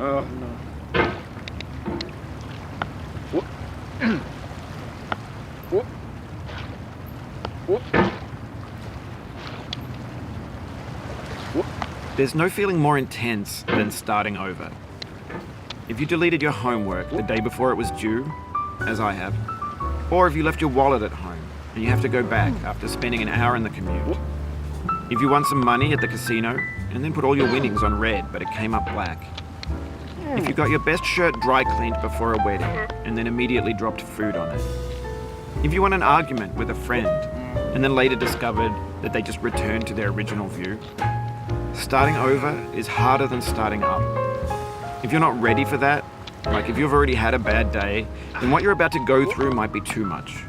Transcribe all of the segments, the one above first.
Oh no. Whoop. Whoop. Whoop. Whoop. There's no feeling more intense than starting over. If you deleted your homework the day before it was due, as I have, or if you left your wallet at home and you have to go back after spending an hour in the commute. If you won some money at the casino and then put all your winnings on red but it came up black. If you got your best shirt dry cleaned before a wedding and then immediately dropped food on it. If you won an argument with a friend and then later discovered that they just returned to their original view. Starting over is harder than starting up. If you're not ready for that, like if you've already had a bad day, then what you're about to go through might be too much.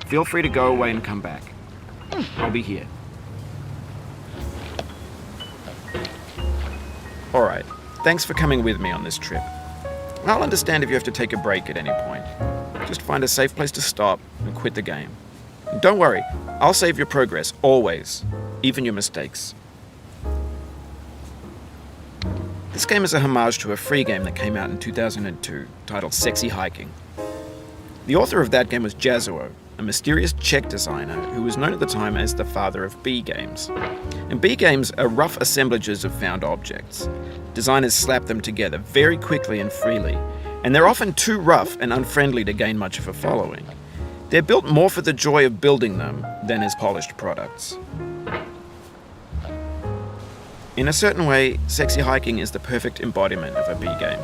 Feel free to go away and come back. I'll be here. Alright, thanks for coming with me on this trip. I'll understand if you have to take a break at any point. Just find a safe place to stop and quit the game. And don't worry, I'll save your progress, always, even your mistakes. This game is a homage to a free game that came out in 2002, titled Sexy Hiking. The author of that game was Jazuo, a mysterious Czech designer who was known at the time as the father of B games. And B games are rough assemblages of found objects. Designers slap them together very quickly and freely, and they're often too rough and unfriendly to gain much of a following. They're built more for the joy of building them than as polished products. In a certain way, Sexy Hiking is the perfect embodiment of a B game.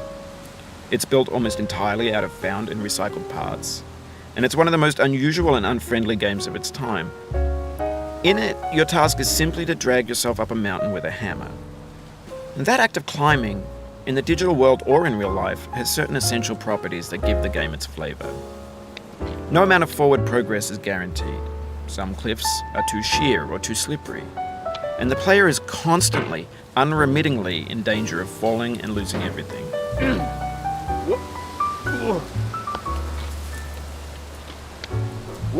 It's built almost entirely out of found and recycled parts, and it's one of the most unusual and unfriendly games of its time. In it, your task is simply to drag yourself up a mountain with a hammer. And that act of climbing, in the digital world or in real life, has certain essential properties that give the game its flavor. No amount of forward progress is guaranteed. Some cliffs are too sheer or too slippery. And the player is constantly, unremittingly in danger of falling and losing everything.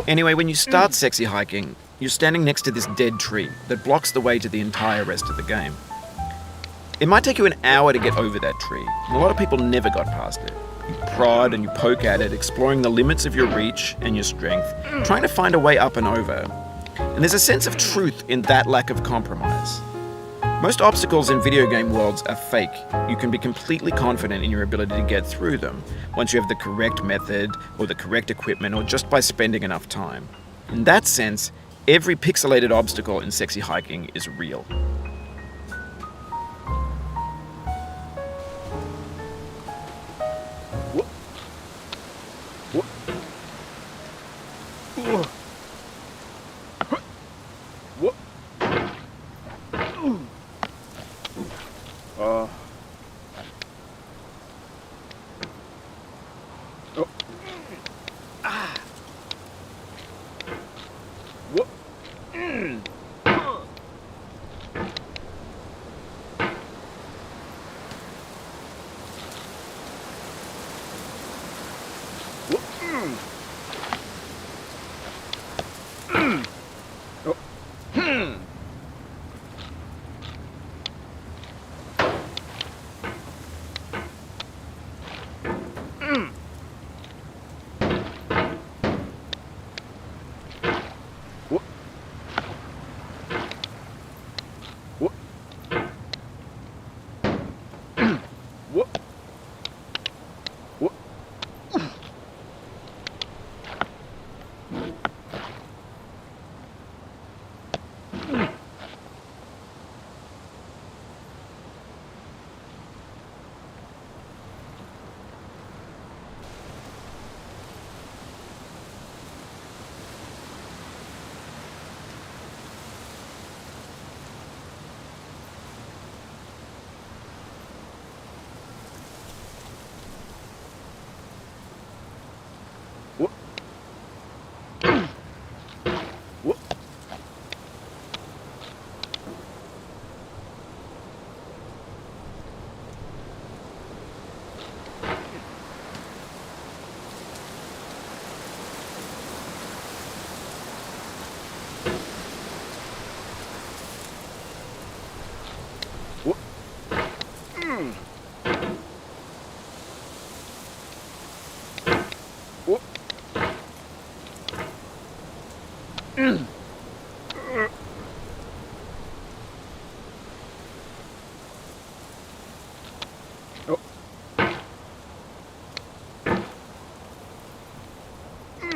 Anyway, when you start Sexy Hiking, you're standing next to this dead tree that blocks the way to the entire rest of the game. It might take you an hour to get over that tree, and a lot of people never got past it. You prod and you poke at it, exploring the limits of your reach and your strength, trying to find a way up and over. And there's a sense of truth in that lack of compromise. Most obstacles in video game worlds are fake. You can be completely confident in your ability to get through them once you have the correct method or the correct equipment or just by spending enough time. In that sense, every pixelated obstacle in Sexy Hiking is real.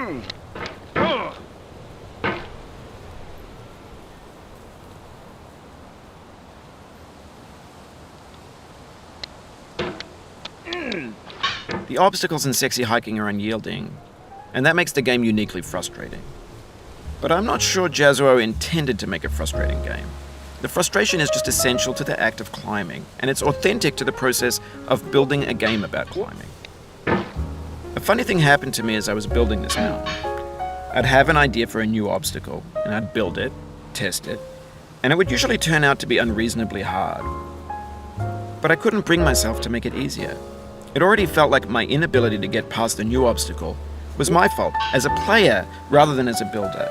The obstacles in sexy hiking are unyielding, and that makes the game uniquely frustrating. But I'm not sure Jazuo intended to make a frustrating game. The frustration is just essential to the act of climbing, and it's authentic to the process of building a game about climbing. A funny thing happened to me as I was building this mountain. I'd have an idea for a new obstacle, and I'd build it, test it, and it would usually turn out to be unreasonably hard. But I couldn't bring myself to make it easier. It already felt like my inability to get past the new obstacle was my fault as a player rather than as a builder.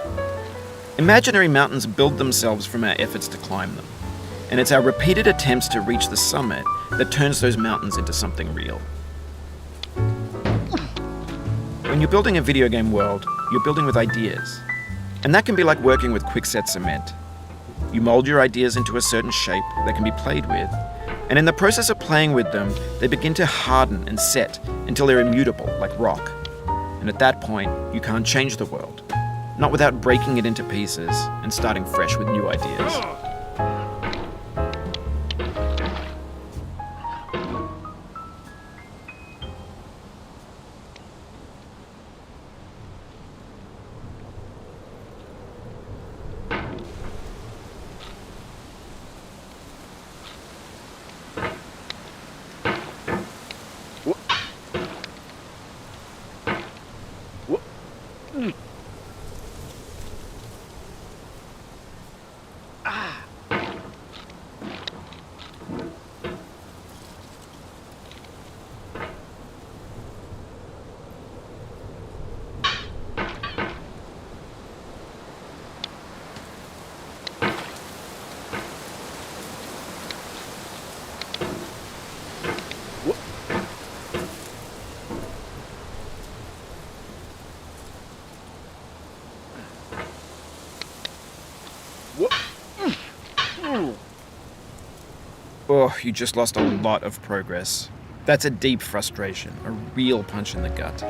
Imaginary mountains build themselves from our efforts to climb them, and it's our repeated attempts to reach the summit that turns those mountains into something real. When you're building a video game world, you're building with ideas, and that can be like working with quickset cement. You mold your ideas into a certain shape that can be played with, and in the process of playing with them, they begin to harden and set until they're immutable, like rock. And at that point, you can't change the world, not without breaking it into pieces and starting fresh with new ideas. Oh, you just lost a lot of progress. That's a deep frustration, a real punch in the gut.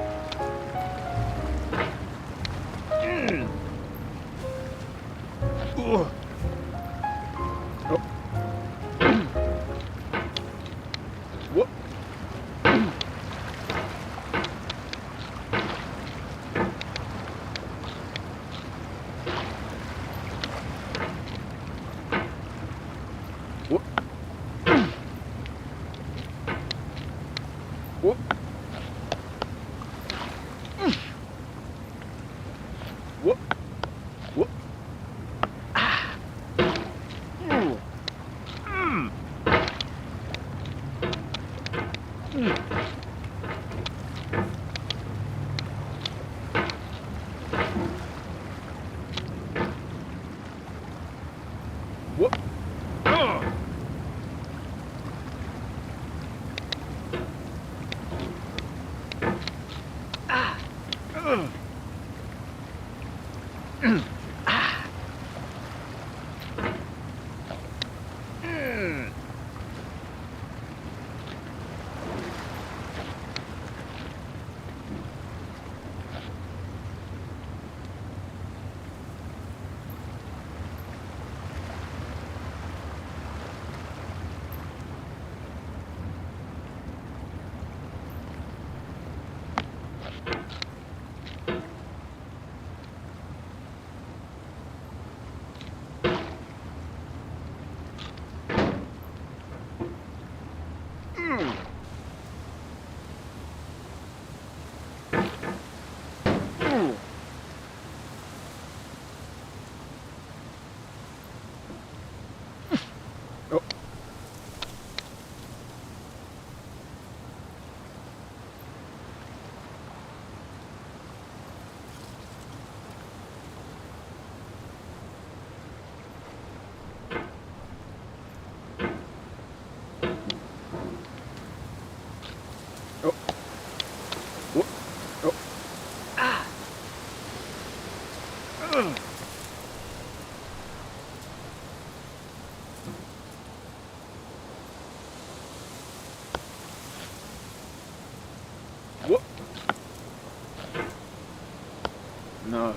No.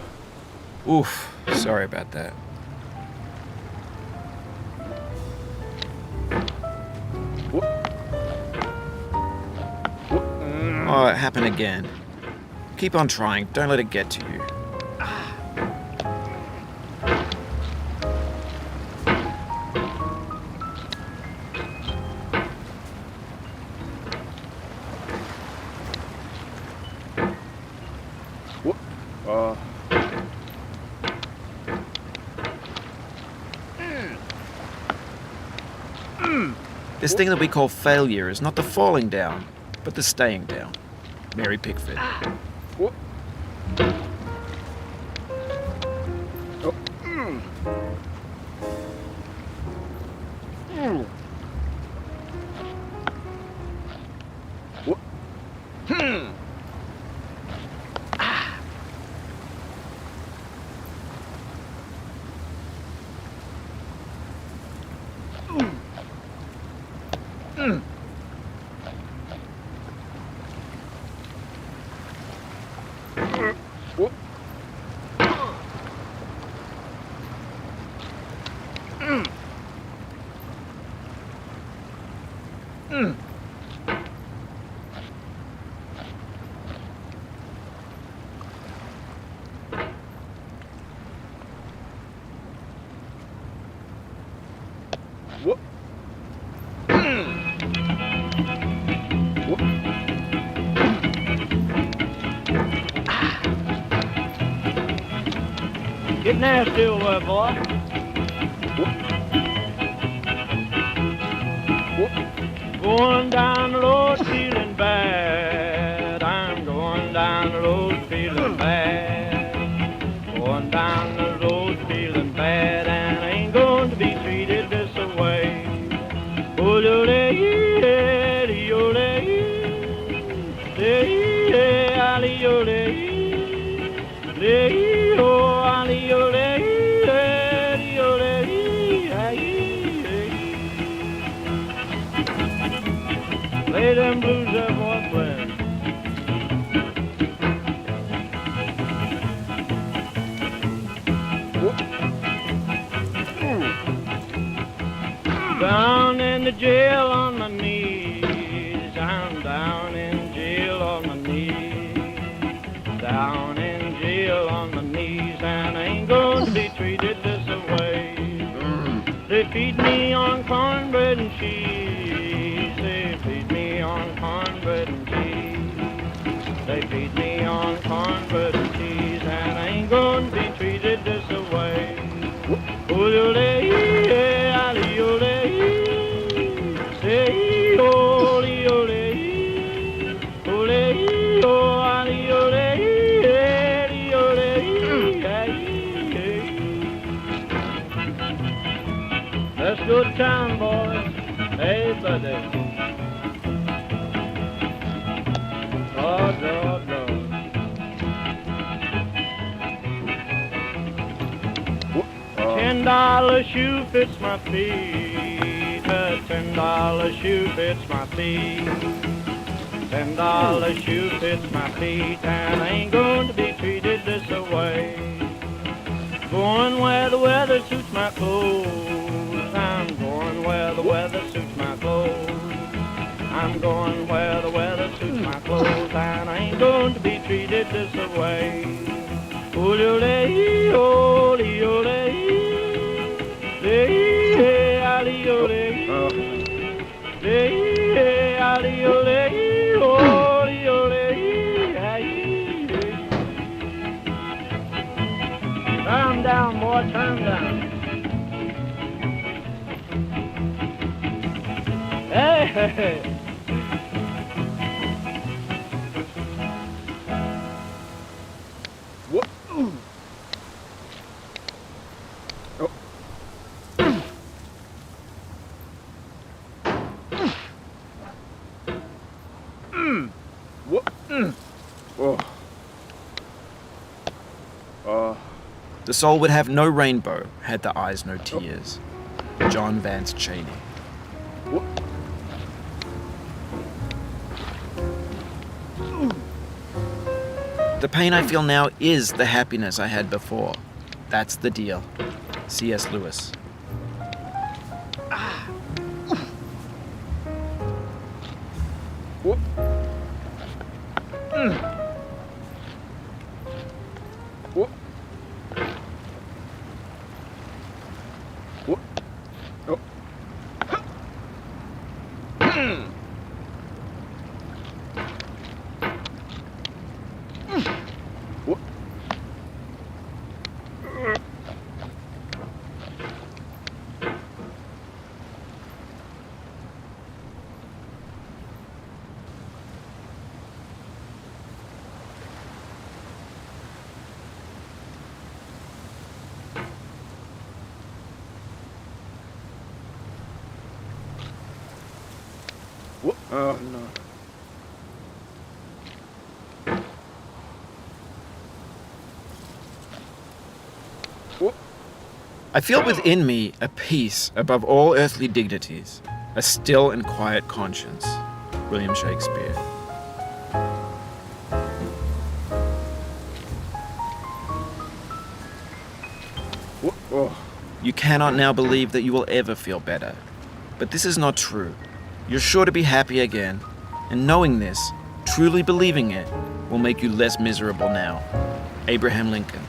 Oof, sorry about that. What? Oh, it happened again. Keep on trying, don't let it get to you. What? This thing that we call failure is not the falling down, but the staying down. Mary Pickford. What? Oh. What? What? What? What? Get nasty over there, boy. What? What? Going down the road feeling bad. I'm going down the road feeling bad. Going down the road feeling bad, and I ain't going to be treated this way. Oh, yo, Play them blues that boy playing. Down in the jail on my knees. I'm down in jail on my knees. Down in jail on my knees, and I ain't going to be treated this way. They feed me on cornbread and cheese. They feed me on cornbread and cheese. They feed me on cornbread and cheese, and I ain't going to be treated this way. Let's go to town, boys. Hey, buddy. Oh, no, no. $10 shoe fits my feet. A $10 shoe fits my feet. $10 shoe fits my feet, and I ain't going to be treated this way. Going where the weather suits my clothes. I'm going where the weather suits my clothes. I'm going where the weather suits my clothes, and I ain't going to be treated this way. Calm down, boy, calm down. Hey, hey, hey. What? Oh. What? Oh. The soul would have no rainbow, had the eyes no tears. John Vance Cheney. What? The pain I feel now is the happiness I had before. That's the deal. C.S. Lewis. Whoop. Whoop. Whoop. Oh. Whoop. Whoop. Oh no. Whoop. I feel within me a peace above all earthly dignities, a still and quiet conscience. William Shakespeare. Whoop. Oh. You cannot now believe that you will ever feel better. But this is not true. You're sure to be happy again, and knowing this, truly believing it, will make you less miserable now. Abraham Lincoln.